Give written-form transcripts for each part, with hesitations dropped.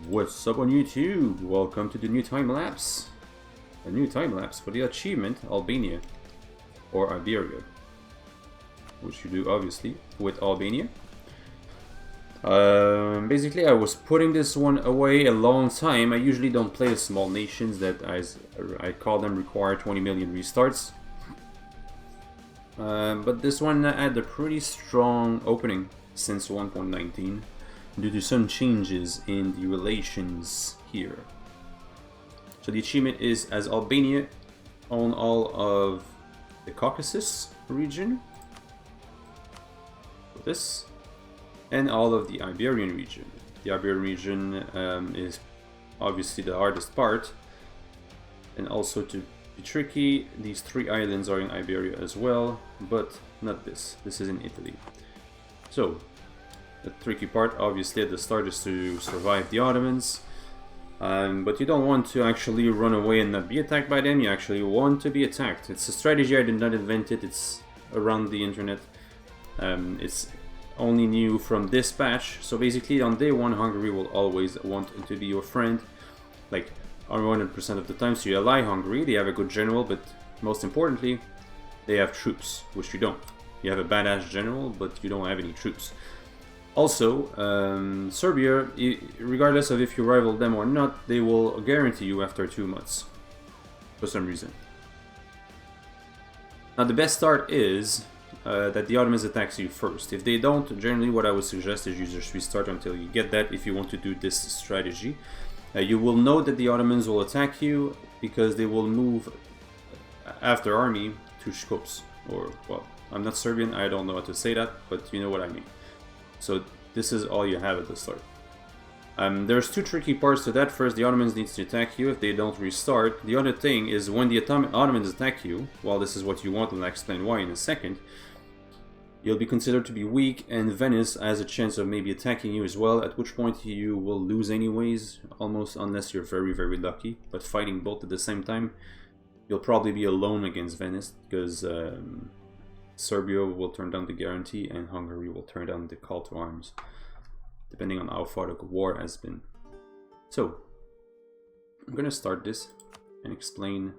What's up on YouTube? Welcome to the new time lapse. A new time lapse for the achievement Albania or Iberia, which you do obviously with Albania. Basically, I was putting this one away a long time. I usually don't play the small nations that I call them require 20 million restarts. But this one had a pretty strong opening since 1.19 due to some changes in the relations here. So the achievement is as Albania on all of the Caucasus region, this, and all of the Iberian region. The Iberian region is obviously the hardest part, and also to be tricky, these three islands are in Iberia as well, but not this. This is in Italy. So the tricky part obviously at the start is to survive the Ottomans, but you don't want to actually run away and not be attacked by them. You actually want to be attacked. It's a strategy, I did not invent it, it's around the internet. It's only new from this patch. So basically on day one, Hungary will always want to be your friend, like 100% of the time. So you ally Hungary, they have a good general, but most importantly, they have troops, which you don't. You have a badass general, but you don't have any troops. Also, Serbia, regardless of if you rival them or not, they will guarantee you after 2 months, for some reason. Now the best start is that the Ottomans attacks you first. If they don't, generally what I would suggest is you just restart until you get that if you want to do this strategy. You will know that the Ottomans will attack you because they will move after army to Skopje, or, well, I'm not Serbian, I don't know how to say that, but you know what I mean. So this is all you have at the start. There's two tricky parts to that. First, the Ottomans need to attack you if they don't restart. The other thing is when the Ottomans attack you, well, this is what you want, and I'll explain why in a second, you'll be considered to be weak, and Venice has a chance of maybe attacking you as well, at which point you will lose anyways, almost, unless you're very, very lucky. But fighting both at the same time, you'll probably be alone against Venice, because Serbia will turn down the guarantee and Hungary will turn down the call to arms, depending on how far the war has been. So, I'm gonna start this and explain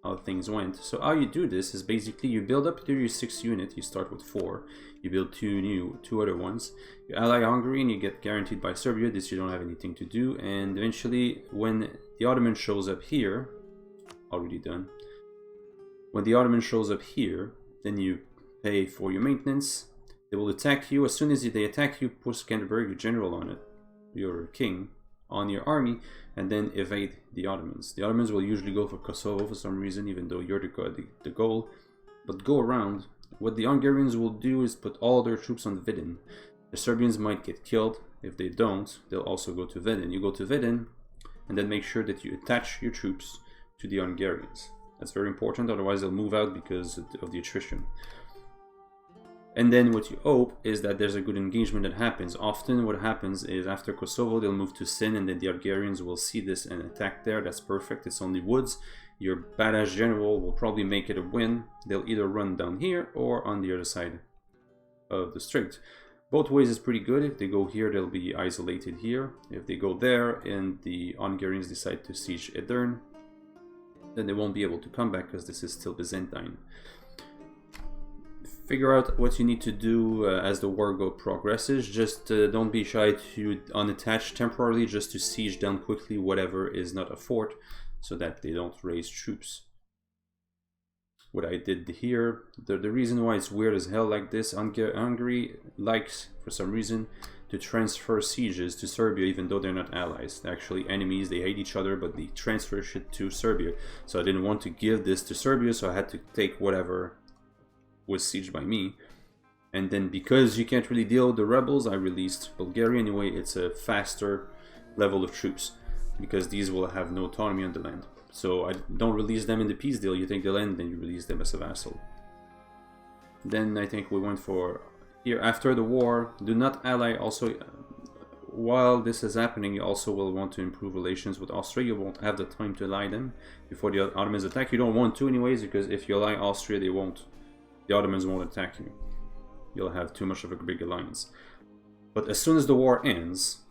how things went. So how you do this is basically you build up to your 6th unit. You start with 4, you build two other ones, you ally Hungary and you get guaranteed by Serbia. This you don't have anything to do, and eventually when the Ottoman shows up here, already done, when the Ottoman shows up here, then you pay for your maintenance. They will attack you. As soon as they attack you, put Skanderberg, your general on it, your king, on your army, and then evade the Ottomans. The Ottomans will usually go for Kosovo for some reason, even though you're the goal, but go around. What the Hungarians will do is put all their troops on Vidin. The Serbians might get killed. If they don't, they'll also go to Vidin. You go to Vidin, and then make sure that you attach your troops to the Hungarians. That's very important, otherwise they'll move out because of the attrition. And then what you hope is that there's a good engagement that happens. Often what happens is after Kosovo they'll move to Sin, and then the Hungarians will see this and attack there. That's perfect, it's only woods. Your badass general will probably make it a win. They'll either run down here or on the other side of the strait. Both ways is pretty good. If they go here, they'll be isolated here. If they go there and the Hungarians decide to siege Edirne, then they won't be able to come back because this is still Byzantine. Figure out what you need to do as the war progresses. Just don't be shy to unattach temporarily, just to siege down quickly whatever is not a fort, so that they don't raise troops. What I did here, the reason why it's weird as hell like this, Hungary likes, for some reason, to transfer sieges to Serbia even though they're not allies. They're actually enemies, they hate each other, but they transfer shit to Serbia. So I didn't want to give this to Serbia, so I had to take whatever was sieged by me. And then because you can't really deal with the rebels, I released Bulgaria. Anyway, it's a faster level of troops because these will have no autonomy on the land. So I don't release them in the peace deal. You take the land, then you release them as a vassal. Then I think we went for here after the war. Do not ally. Also, while this is happening, you also will want to improve relations with Austria. You won't have the time to ally them before the Ottomans attack. You don't want to anyways, because if you ally Austria, the Ottomans won't attack you. You'll have too much of a big alliance. But as soon as the war ends,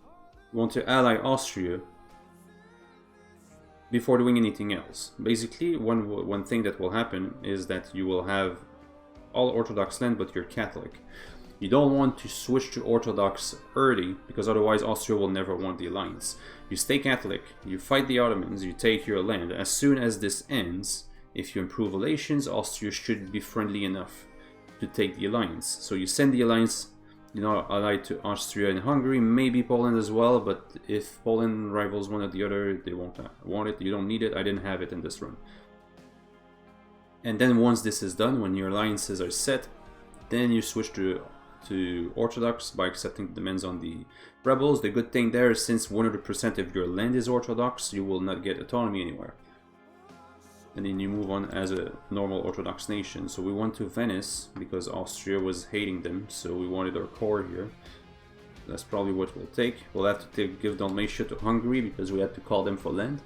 You want to ally Austria before doing anything else. Basically, one thing that will happen is that you will have all Orthodox land, but you're Catholic. You don't want to switch to Orthodox early, because otherwise Austria will never want the alliance. You stay Catholic, you fight the Ottomans, you take your land. As soon as this ends, if you improve relations, Austria should be friendly enough to take the alliance. So you send the alliance, you know, allied to Austria and Hungary, maybe Poland as well, but if Poland rivals one or the other, they won't want it, you don't need it, I didn't have it in this run. And then once this is done, when your alliances are set, then you switch to Orthodox by accepting the demands on the rebels. The good thing there is, since 100% of your land is Orthodox, you will not get autonomy anywhere. And then you move on as a normal Orthodox nation. So we went to Venice because Austria was hating them, so we wanted our core here. That's probably what we'll take. We'll have to give Dalmatia to Hungary because we had to call them for land.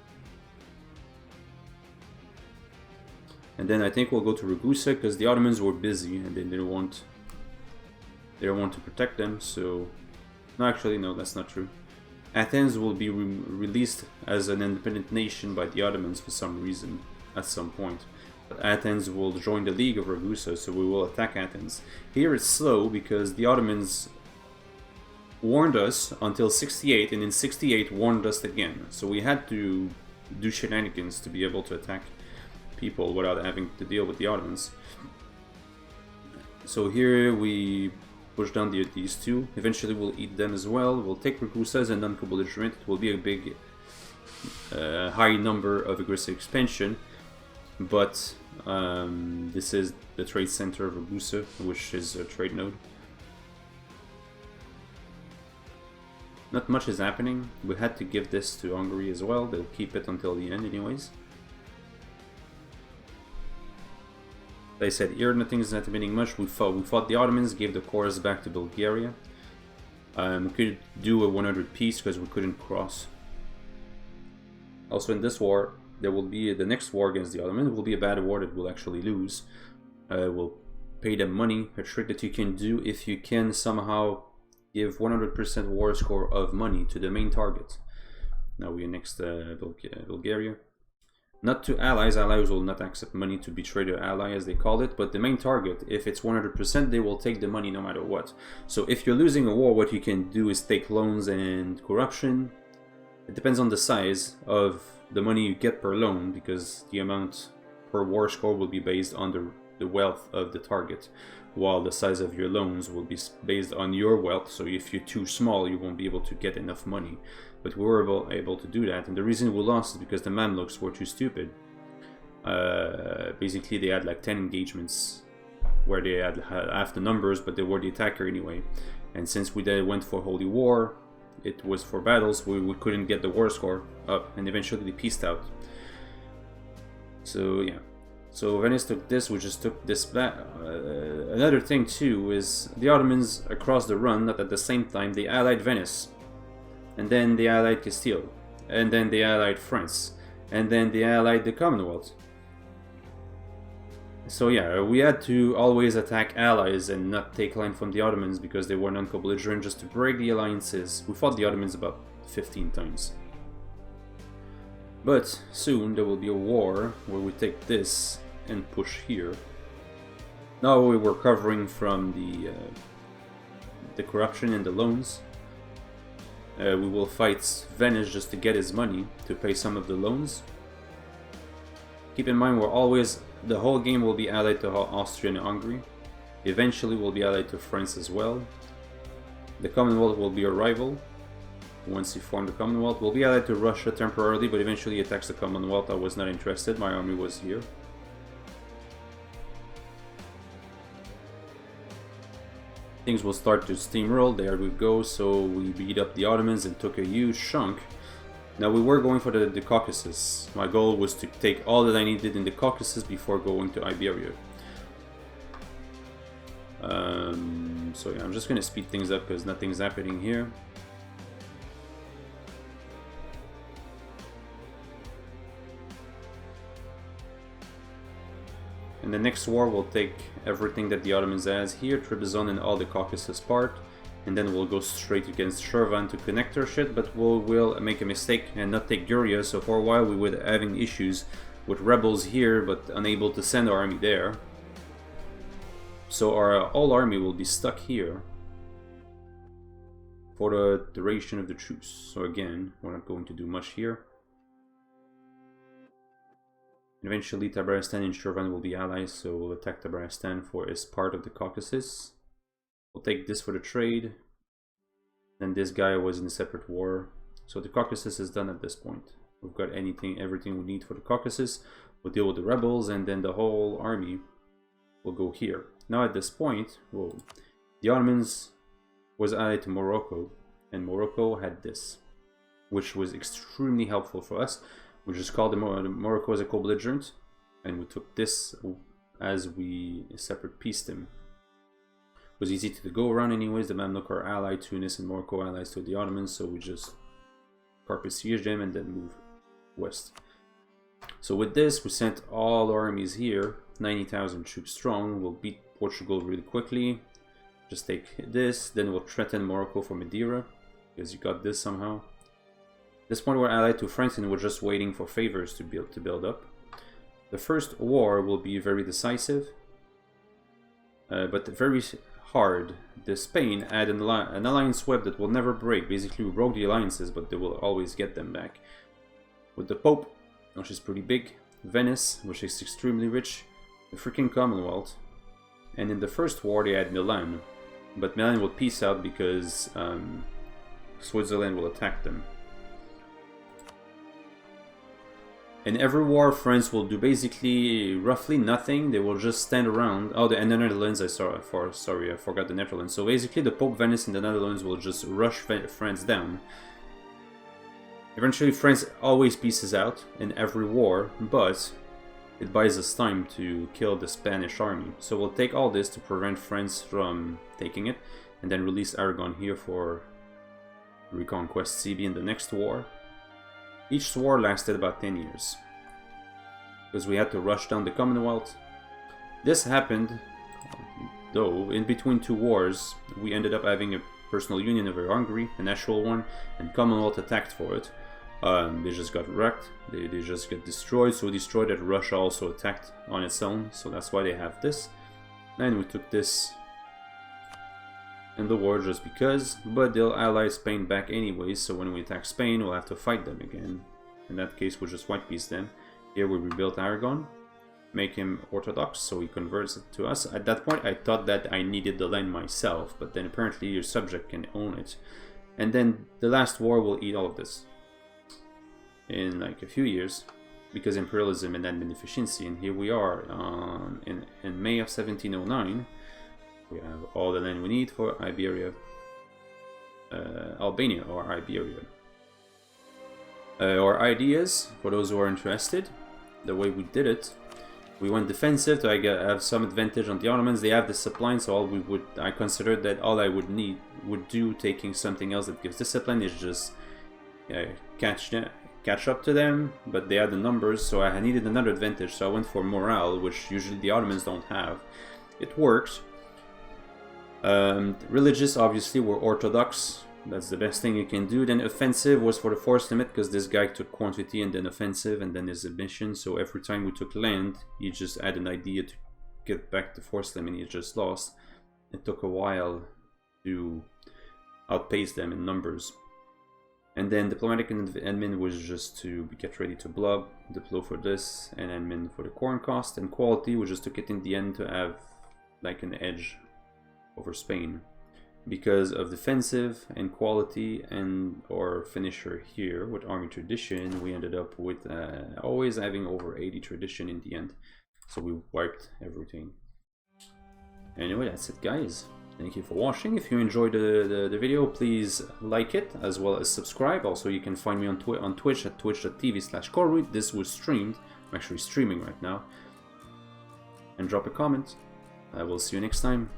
And then I think we'll go to Ragusa because the Ottomans were busy and they didn't want to protect them. So no, actually no, that's not true. Athens will be released as an independent nation by the Ottomans for some reason at some point. But Athens will join the League of Ragusa, so we will attack Athens. Here it's slow because the Ottomans warned us until 68, and in 68 warned us again. So we had to do shenanigans to be able to attack people without having to deal with the Ottomans. So here we push down these two. Eventually we'll eat them as well. We'll take Ragusa as a non-belligerent. It will be a big, high number of aggressive expansion. But this is the trade center of Ragusa, which is a trade node. Not much is happening. We had to give this to Hungary as well. They'll keep it until the end anyways. Like I said, here nothing is happening much. We fought the Ottomans, gave the cores back to Bulgaria. We could do a 100 peace because we couldn't cross. Also in this war, there will be the next war against the Ottomans. It will be a bad war that we'll actually lose. We'll pay them money. A trick that you can do if you can somehow give 100% war score of money to the main target. Now we annexed Bulgaria. Not to allies. Allies will not accept money to betray their ally, as they call it, but the main target, if it's 100%, they will take the money no matter what. So if you're losing a war, what you can do is take loans and corruption. It depends on the size of the money you get per loan, because the amount per war score will be based on the wealth of the target, while the size of your loans will be based on your wealth. So if you're too small, you won't be able to get enough money. But we were able to do that, and the reason we lost is because the Mamluks were too stupid. Basically, they had like 10 engagements where they had half the numbers, but they were the attacker anyway. And since we went for Holy War, it was for battles, we couldn't get the war score up, and eventually they pieced out. So yeah. So Venice took this, we just took this back. Another thing too is the Ottomans across the run, not at the same time, they allied Venice. And then they allied Castile, and then they allied France, and then they allied the Commonwealth. So yeah, we had to always attack allies and not take land from the Ottomans because they were non-belligerent, just to break the alliances. We fought the Ottomans about 15 times. But soon there will be a war where we take this and push here. Now we were recovering from the corruption and the loans. We will fight Venice just to get his money to pay some of the loans. Keep in mind, the whole game will be allied to Austria and Hungary. Eventually we'll be allied to France as well. The Commonwealth will be a rival. Once you form the Commonwealth, we'll be allied to Russia temporarily, but eventually attacks the Commonwealth. I was not interested, my army was here. Things will start to steamroll, there we go. So we beat up the Ottomans and took a huge chunk. Now we were going for the Caucasus. My goal was to take all that I needed in the Caucasus before going to Iberia. So yeah, I'm just gonna speed things up because nothing's happening here. In the next war, we'll take everything that the Ottomans has here, Trebizond and all the Caucasus part. and then we'll go straight against Shirvan to connect our shit, but we'll make a mistake and not take Guria, so for a while we were having issues with rebels here, but unable to send our army there. So our whole army will be stuck here for the duration of the truce. So again, we're not going to do much here. Eventually Tabaristan and Shirvan will be allies, so we'll attack Tabaristan for its part of the Caucasus. We'll take this for the trade. Then this guy was in a separate war. So the Caucasus is done at this point. We've got everything we need for the Caucasus. We'll deal with the rebels, and then the whole army will go here. Now at this point, the Ottomans was allied to Morocco, and Morocco had this, which was extremely helpful for us. We just called Morocco as a co-belligerent, and we took this as we separate pieced them. It was easy to go around anyways. The Mamluk are allied, Tunis and Morocco allies to the Ottomans, so we just carpet siege them and then move west. So with this, we sent all our armies here, 90,000 troops strong. We'll beat Portugal really quickly. Just take this, then we'll threaten Morocco for Madeira, because you got this somehow. At this point we're allied to France and we're just waiting for favors to build up. The first war will be very decisive, but very hard. The Spain had an alliance web that will never break. Basically we broke the alliances, but they will always get them back. With the Pope, which is pretty big, Venice, which is extremely rich, the freaking Commonwealth, and in the first war they had Milan, but Milan will peace out because Switzerland will attack them. In every war, France will do basically roughly nothing. They will just stand around. Oh, and the Netherlands, I forgot the Netherlands. So basically the Pope, Venice and the Netherlands will just rush France down. Eventually France always pieces out in every war, but it buys us time to kill the Spanish army. So we'll take all this to prevent France from taking it, and then release Aragon here for reconquest Sibi in the next war. Each war lasted about 10 years, because we had to rush down the Commonwealth. This happened, though, in between two wars, we ended up having a personal union over Hungary, an actual one, and Commonwealth attacked for it. They just got wrecked, they just get destroyed, so destroyed that Russia also attacked on its own, so that's why they have this. And we took this in the war just because, but they'll ally Spain back anyways, so when we attack Spain we'll have to fight them again. In that case we'll just white piece them. Here we rebuilt Aragon, make him Orthodox so he converts it to us. At that point I thought that I needed the land myself, but then apparently your subject can own it. And then the last war will eat all of this in like a few years, because imperialism and admin efficiency. And here we are in May of 1709. We have all the land we need for Iberia, Albania or Iberia. Our ideas, for those who are interested, the way we did it, we went defensive to have some advantage on the Ottomans. They have the supply, so I considered that all I would do taking something else that gives discipline is just catch up to them, but they had the numbers, so I needed another advantage, so I went for morale, which usually the Ottomans don't have. It worked. Religious, obviously, were Orthodox. That's the best thing you can do. Then offensive was for the force limit, because this guy took quantity and then offensive and then his mission. So every time we took land, he just had an idea to get back the force limit. He just lost. It took a while to outpace them in numbers. And then diplomatic and admin was just to get ready to blob, diplo for this, and admin for the corn cost. And quality, we just took it in the end to have like an edge over Spain. Because of defensive and quality and our finisher here with army tradition, we ended up with always having over 80 tradition in the end. So we wiped everything. Anyway, that's it guys. Thank you for watching. If you enjoyed the video, please like it as well as subscribe. Also, you can find me on Twitch at twitch.tv/Corroot. This was streamed. I'm actually streaming right now. And drop a comment. I will see you next time.